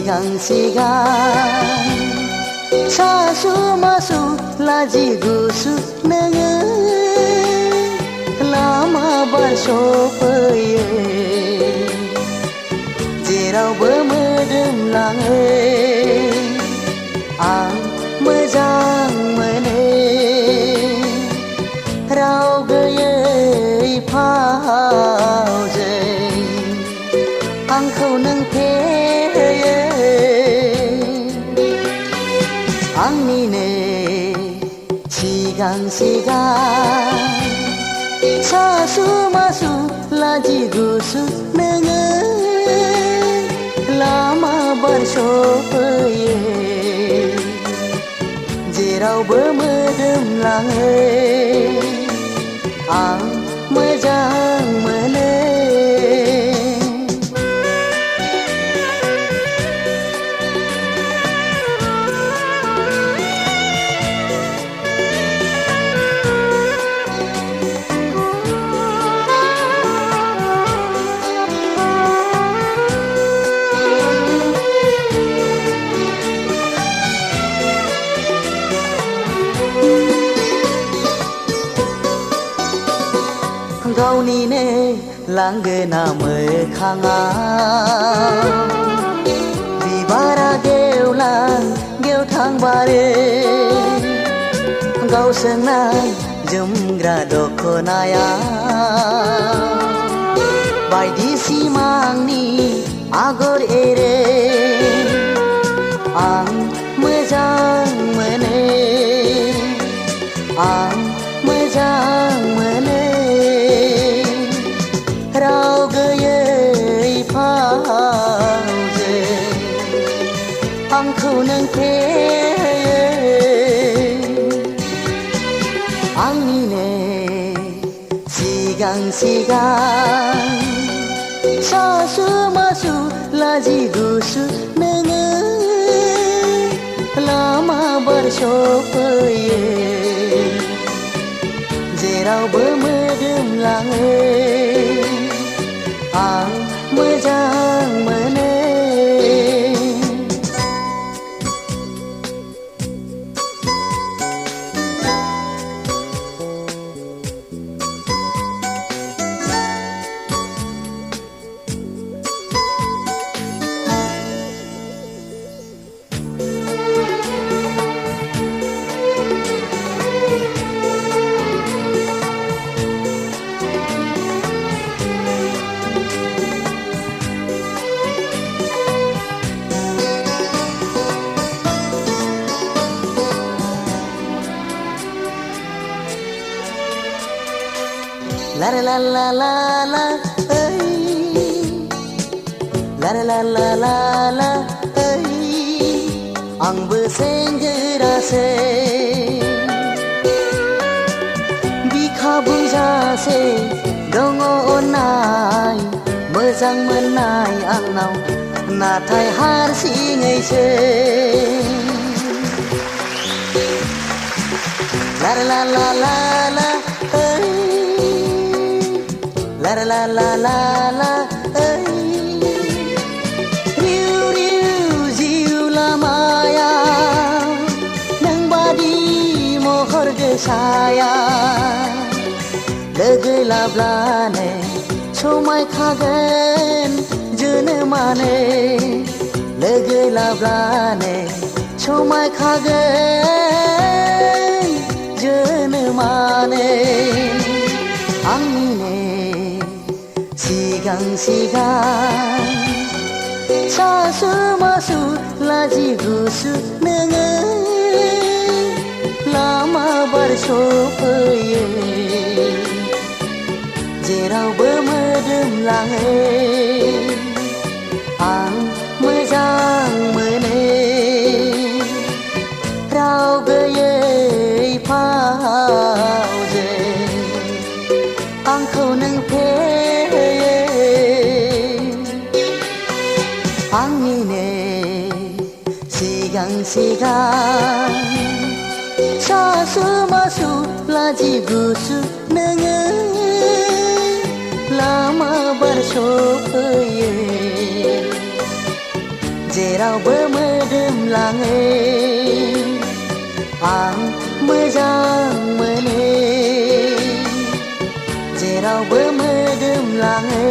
sigang-sigang sasu masu laji gusu nenge lama bersopeye जेरावबो मोदोमलाङो आं मोजां मोनो राव गैयै फावजों आंखौ नों फेयो आंनिनो सिगां-सिगां सासु मासु लाजि गुसु नोङो लामा बारस'फैयो जेरावबो मोदोमलाङो आं मोजां मोनो गावनिनो लांगोना मोखाङाव बिबारा गेवलां गेवथां बारो गावसोनाय जोमग्रा दखनाया बायदि सिमांनि आगर एरो आं मोजां मोनो आं मोजां मोनो राव गैयै फावजों आंखौ नों फेयो आंनिनो सिगां-सिगां सासु मासु लाजि गुसु नोङो लामा बारस'फैयो जेरावबो मोदोमलाङो आं मोजां मोनो La la la la la ey la la la la la ey आंबो सेंग्रासै बिखा बुंजासे दङ अननाय मोजां मोननाय आंनाव नाथाय हारसिङैसो la la la la la ey la la la la la ey riu riu jiu lamaya nang badi mohor gesaya logo lablane somai khagen जोनोमानो लोगो लाब्लाने somai khagen जोनोमानो आंनिनो सिगां-सिगां सासु मासु लाजि गुसु नोङो लामा बारस'फैयो जेरावबो मोदोमलाङो आं मोजां मोनो राव गैयै फावजों आंखौ नों फेयो आंनिनो सिगां-सिगां सासु मासु लाजि गुसु नोङो लामा बारस'फैयो जेरावबो मोदोमलाङो आं मोजां मोनो जेरावबो मोदोमलाङो